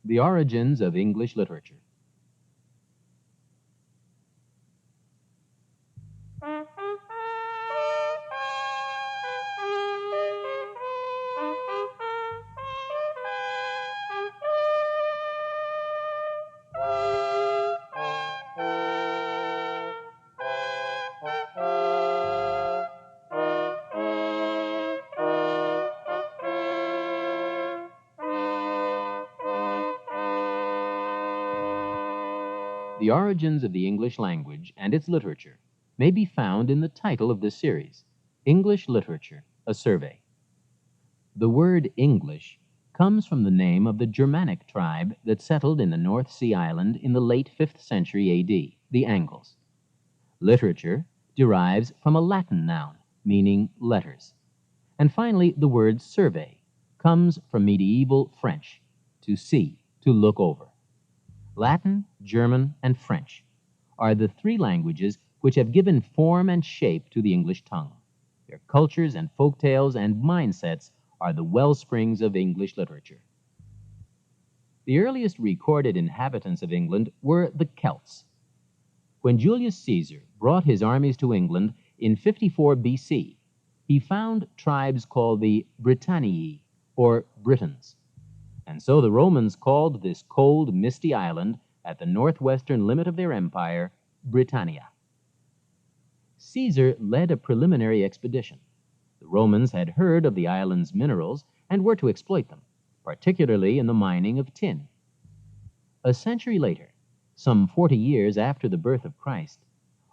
The origins of English literature. The origins of the English language and its literature may be found in the title of this series, English Literature, a Survey. The word English comes from the name of the Germanic tribe that settled in the North Sea Island in the late 5th century A.D., the Angles. Literature derives from a Latin noun, meaning letters. And finally, the word survey comes from medieval French, to see, to look over. Latin, German, and French are the three languages which have given form and shape to the English tongue. Their cultures and folk tales and mindsets are the wellsprings of English literature. The earliest recorded inhabitants of England were the Celts. When Julius Caesar brought his armies to England in 54 BC, he found tribes called the Britanniae, or Britons. And so the Romans called this cold, misty island at the northwestern limit of their empire, Britannia. Caesar led a preliminary expedition. The Romans had heard of the island's minerals and were to exploit them, particularly in the mining of tin. A century later, some 40 years after the birth of Christ,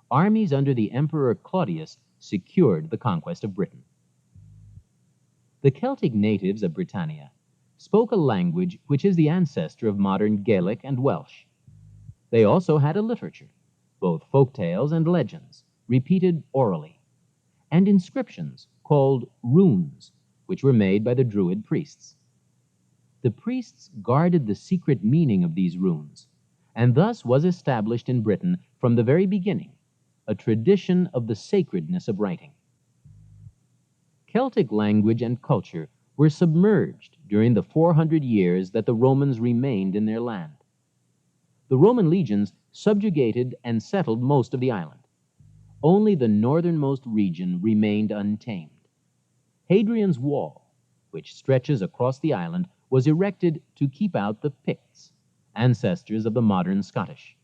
armies under the Emperor Claudius secured the conquest of Britain. The Celtic natives of Britannia spoke a language which is the ancestor of modern Gaelic and Welsh. They also had a literature, both folk tales and legends, repeated orally, and inscriptions called runes, which were made by the Druid priests. The priests guarded the secret meaning of these runes, and thus was established in Britain from the very beginning a tradition of the sacredness of writing. Celtic language and culture were submerged during the 400 years that the Romans remained in their land. The Roman legions subjugated and settled most of the island. Only the northernmost region remained untamed. Hadrian's Wall, which stretches across the island, was erected to keep out the Picts, ancestors of the modern Scottish.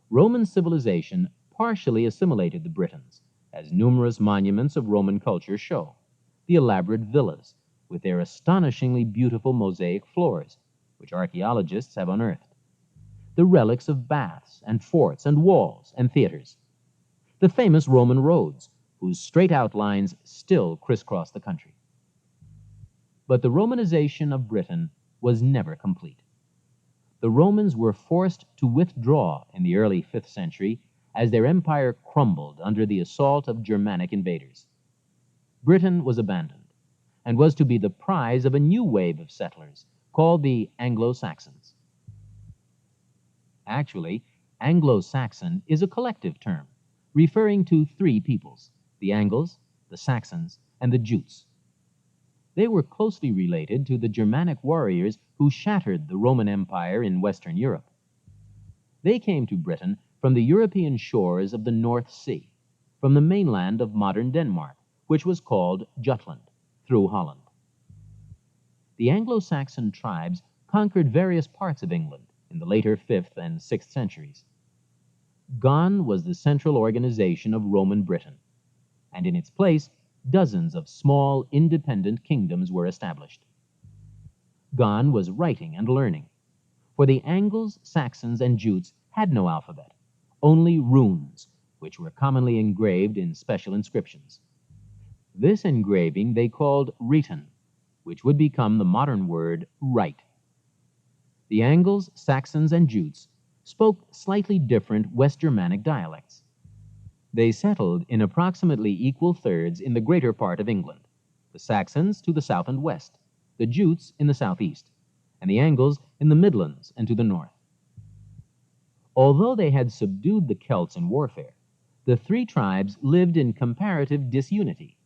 Roman civilization partially assimilated the Britons, as numerous monuments of Roman culture show. The elaborate villas, with their astonishingly beautiful mosaic floors, which archaeologists have unearthed. The relics of baths and forts and walls and theaters. The famous Roman roads, whose straight outlines still crisscross the country. But the Romanization of Britain was never complete. The Romans were forced to withdraw in the early 5th century as their empire crumbled under the assault of Germanic invaders. Britain was abandoned and was to be the prize of a new wave of settlers called the Anglo-Saxons. Actually, Anglo-Saxon is a collective term referring to three peoples, the Angles, the Saxons, and the Jutes. They were closely related to the Germanic warriors who shattered the Roman Empire in Western Europe. They came to Britain from the European shores of the North Sea, from the mainland of modern Denmark, which was called Jutland, through Holland. The Anglo-Saxon tribes conquered various parts of England in the later 5th and 6th centuries. Gone was the central organization of Roman Britain, and in its place, dozens of small, independent kingdoms were established. Gone was writing and learning, for the Angles, Saxons, and Jutes had no alphabet, only runes, which were commonly engraved in special inscriptions. This engraving they called reten, which would become the modern word write. The Angles, Saxons, and Jutes spoke slightly different West Germanic dialects. They settled in approximately equal thirds in the greater part of England, the Saxons to the south and west, the Jutes in the southeast, and the Angles in the Midlands and to the north. Although they had subdued the Celts in warfare, the three tribes lived in comparative disunity.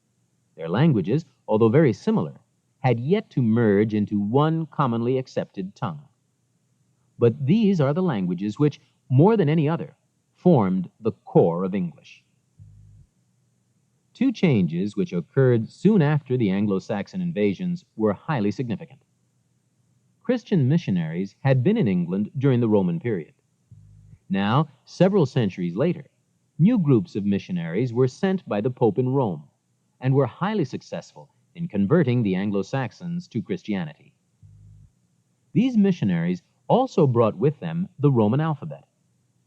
Their languages, although very similar, had yet to merge into one commonly accepted tongue. But these are the languages which, more than any other, formed the core of English. Two changes which occurred soon after the Anglo-Saxon invasions were highly significant. Christian missionaries had been in England during the Roman period. Now, several centuries later, new groups of missionaries were sent by the Pope in Rome and were highly successful in converting the Anglo-Saxons to Christianity. These missionaries also brought with them the Roman alphabet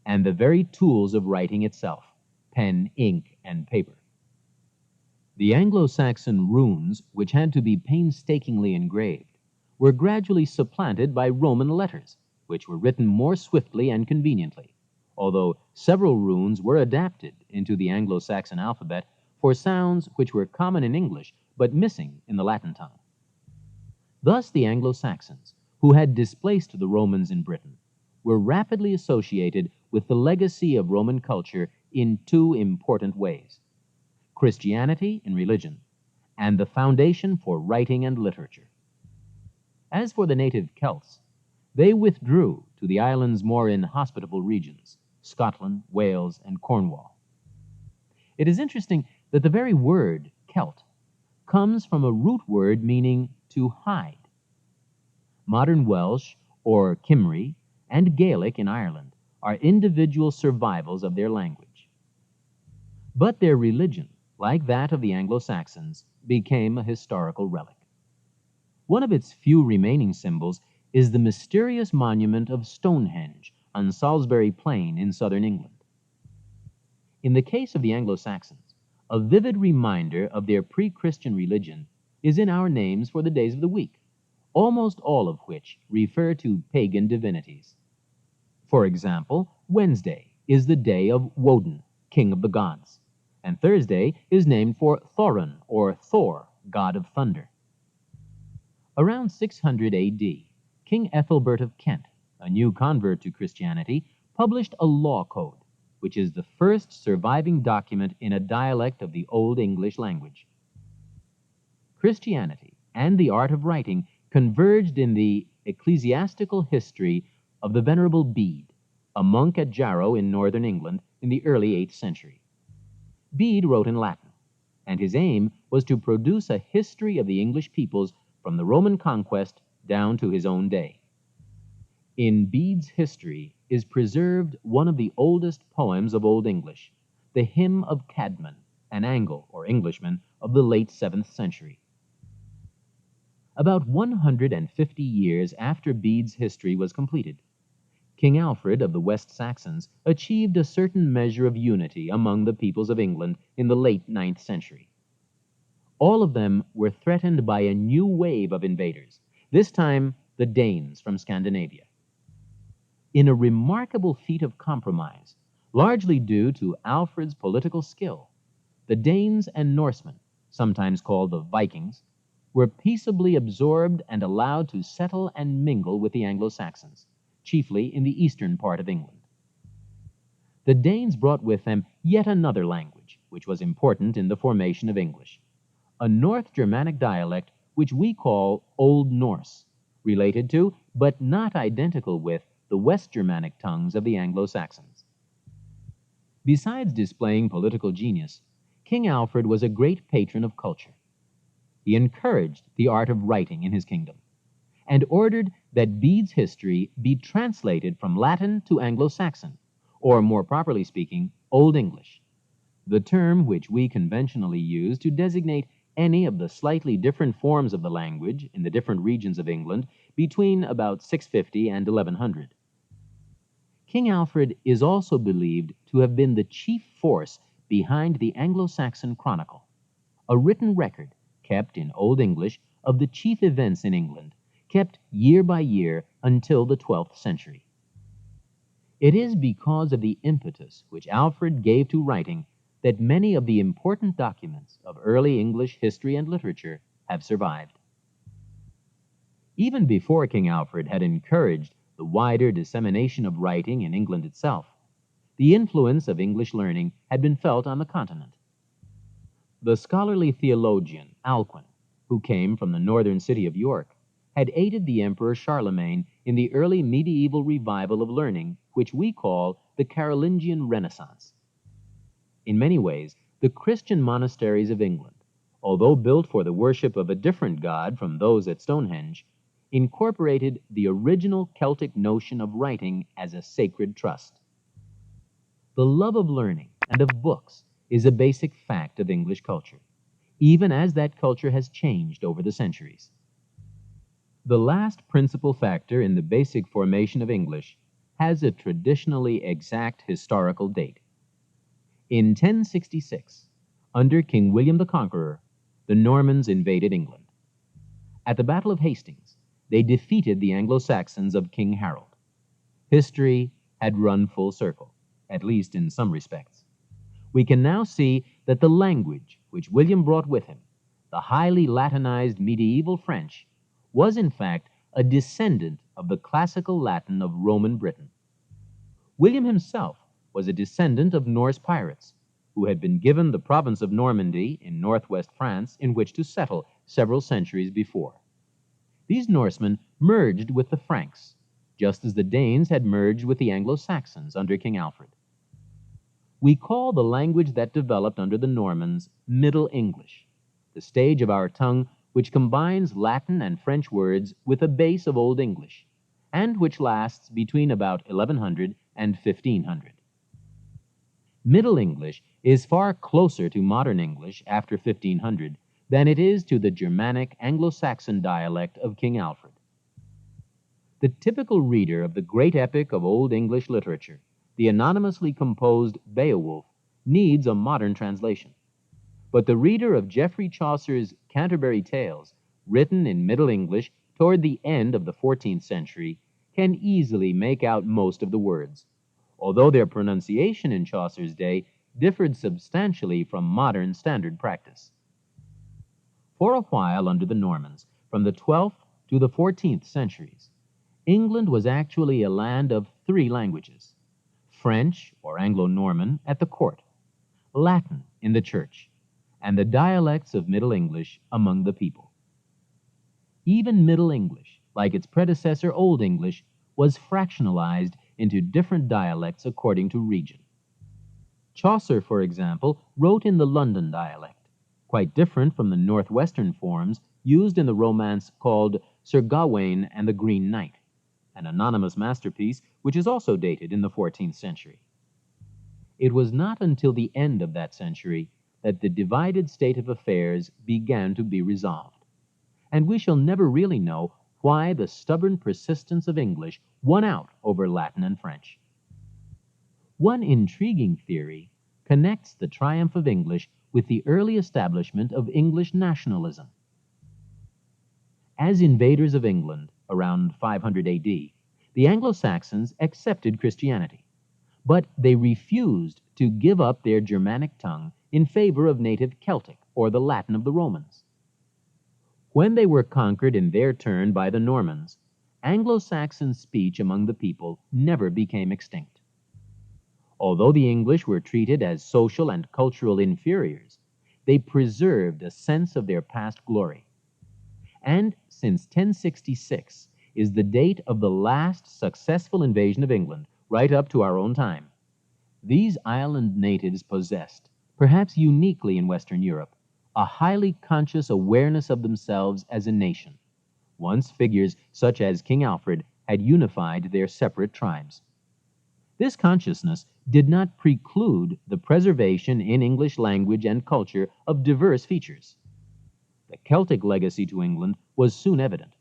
and the very tools of writing itself, pen, ink, and paper. The Anglo-Saxon runes, which had to be painstakingly engraved, were gradually supplanted by Roman letters, which were written more swiftly and conveniently, although several runes were adapted into the Anglo-Saxon alphabet for sounds which were common in English but missing in the Latin tongue. Thus the Anglo-Saxons, who had displaced the Romans in Britain, were rapidly associated with the legacy of Roman culture in two important ways: Christianity in religion, and the foundation for writing and literature. As for the native Celts, they withdrew to the island's more inhospitable regions, Scotland, Wales, and Cornwall. It is interesting that the very word Celt comes from a root word meaning to hide. Modern Welsh, or Cymry, and Gaelic in Ireland are individual survivals of their language. But their religion, like that of the Anglo-Saxons, became a historical relic. One of its few remaining symbols is the mysterious monument of Stonehenge on Salisbury Plain in southern England. In the case of the Anglo-Saxons, a vivid reminder of their pre-Christian religion is in our names for the days of the week, almost all of which refer to pagan divinities. For example, Wednesday is the day of Woden, king of the gods, and Thursday is named for Thorin, or Thor, god of thunder. Around 600 A.D., King Ethelbert of Kent, a new convert to Christianity, published a law code, which is the first surviving document in a dialect of the Old English language. Christianity and the art of writing converged in the ecclesiastical history of the Venerable Bede, a monk at Jarrow in northern England in the early 8th century. Bede wrote in Latin, and his aim was to produce a history of the English peoples from the Roman conquest down to his own day. In Bede's history is preserved one of the oldest poems of Old English, the Hymn of Cadman, an Angle, or Englishman, of the late 7th century. About 150 years after Bede's history was completed, King Alfred of the West Saxons achieved a certain measure of unity among the peoples of England in the late 9th century. All of them were threatened by a new wave of invaders, this time the Danes from Scandinavia. In a remarkable feat of compromise, largely due to Alfred's political skill, the Danes and Norsemen, sometimes called the Vikings, were peaceably absorbed and allowed to settle and mingle with the Anglo-Saxons, chiefly in the eastern part of England. The Danes brought with them yet another language, which was important in the formation of English, a North Germanic dialect which we call Old Norse, related to, but not identical with, the West Germanic tongues of the Anglo-Saxons. Besides displaying political genius, King Alfred was a great patron of culture. He encouraged the art of writing in his kingdom, and ordered that Bede's history be translated from Latin to Anglo-Saxon, or more properly speaking, Old English, the term which we conventionally use to designate any of the slightly different forms of the language in the different regions of England between about 650 and 1100. King Alfred is also believed to have been the chief force behind the Anglo-Saxon Chronicle, a written record kept in Old English of the chief events in England, kept year by year until the 12th century. It is because of the impetus which Alfred gave to writing that many of the important documents of early English history and literature have survived. Even before King Alfred had encouraged the wider dissemination of writing in England itself, the influence of English learning had been felt on the continent. The scholarly theologian Alcuin who came from the northern city of York, had aided the Emperor Charlemagne in the early medieval revival of learning, which we call the Carolingian Renaissance. In many ways, the Christian monasteries of England, although built for the worship of a different god from those at Stonehenge, incorporated the original Celtic notion of writing as a sacred trust. The love of learning and of books is a basic fact of English culture, even as that culture has changed over the centuries. The last principal factor in the basic formation of English has a traditionally exact historical date. In 1066, under King William the Conqueror, the Normans invaded England. At the Battle of Hastings, they defeated the Anglo-Saxons of King Harold. History had run full circle, at least in some respects. We can now see that the language which William brought with him, the highly Latinized medieval French, was in fact a descendant of the classical Latin of Roman Britain. William himself was a descendant of Norse pirates, who had been given the province of Normandy in northwest France in which to settle several centuries before. These Norsemen merged with the Franks, just as the Danes had merged with the Anglo-Saxons under King Alfred. We call the language that developed under the Normans Middle English, the stage of our tongue which combines Latin and French words with a base of Old English, and which lasts between about 1100 and 1500. Middle English is far closer to modern English after 1500 than it is to the Germanic Anglo-Saxon dialect of King Alfred. The typical reader of the great epic of Old English literature, the anonymously composed Beowulf, needs a modern translation. But the reader of Geoffrey Chaucer's Canterbury Tales, written in Middle English toward the end of the 14th century, can easily make out most of the words, although their pronunciation in Chaucer's day differed substantially from modern standard practice. For a while under the Normans, from the 12th to the 14th centuries, England was actually a land of three languages: French, or Anglo-Norman, at the court, Latin in the church, and the dialects of Middle English among the people. Even Middle English, like its predecessor Old English, was fractionalized into different dialects according to region. Chaucer, for example, wrote in the London dialect, quite different from the northwestern forms used in the romance called Sir Gawain and the Green Knight, an anonymous masterpiece which is also dated in the 14th century. It was not until the end of that century that the divided state of affairs began to be resolved, and we shall never really know why the stubborn persistence of English won out over Latin and French. One intriguing theory connects the triumph of English with the early establishment of English nationalism. As invaders of England around 500 AD, the Anglo-Saxons accepted Christianity, but they refused to give up their Germanic tongue in favor of native Celtic, or the Latin of the Romans. When they were conquered in their turn by the Normans, Anglo-Saxon speech among the people never became extinct. Although the English were treated as social and cultural inferiors, they preserved a sense of their past glory. And since 1066 is the date of the last successful invasion of England, right up to our own time, these island natives possessed, perhaps uniquely in Western Europe, a highly conscious awareness of themselves as a nation. Once figures such as King Alfred had unified their separate tribes. This consciousness did not preclude the preservation in English language and culture of diverse features. The Celtic legacy to England was soon evident,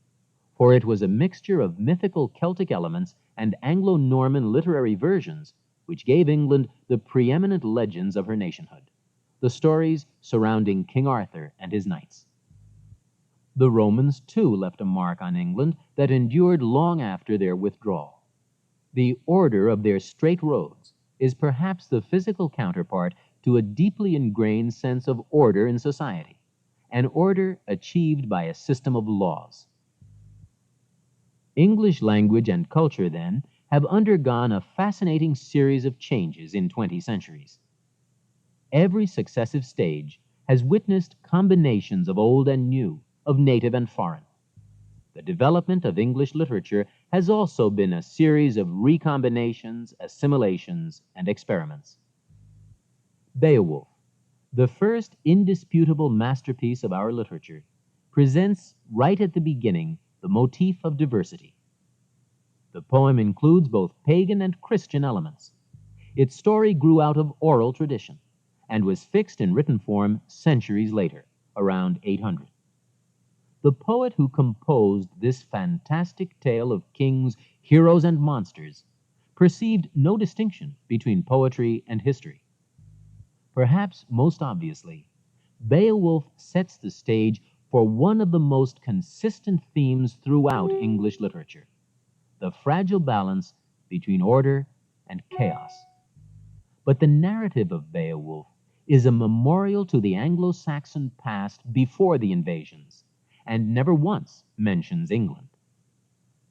for it was a mixture of mythical Celtic elements and Anglo-Norman literary versions which gave England the preeminent legends of her nationhood, the stories surrounding King Arthur and his knights. The Romans, too, left a mark on England that endured long after their withdrawal. The order of their straight roads is perhaps the physical counterpart to a deeply ingrained sense of order in society, an order achieved by a system of laws. English language and culture, then, have undergone a fascinating series of changes in 20 centuries. Every successive stage has witnessed combinations of old and new, of native and foreign. The development of English literature has also been a series of recombinations, assimilations, and experiments. Beowulf, the first indisputable masterpiece of our literature, presents right at the beginning the motif of diversity. The poem includes both pagan and Christian elements. Its story grew out of oral tradition and was fixed in written form centuries later, around 800. The poet who composed this fantastic tale of kings, heroes, and monsters perceived no distinction between poetry and history. Perhaps most obviously, Beowulf sets the stage for one of the most consistent themes throughout English literature: the fragile balance between order and chaos. But the narrative of Beowulf is a memorial to the Anglo-Saxon past before the invasions, and never once mentions England.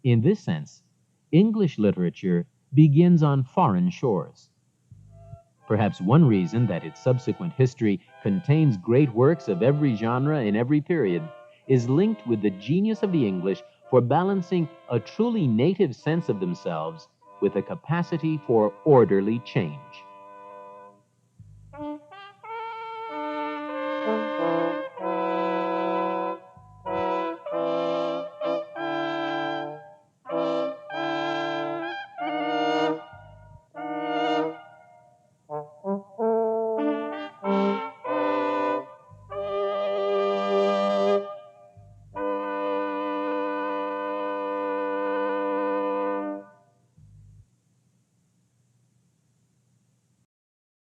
In this sense, English literature begins on foreign shores. Perhaps one reason that its subsequent history contains great works of every genre in every period is linked with the genius of the English for balancing a truly native sense of themselves with a capacity for orderly change.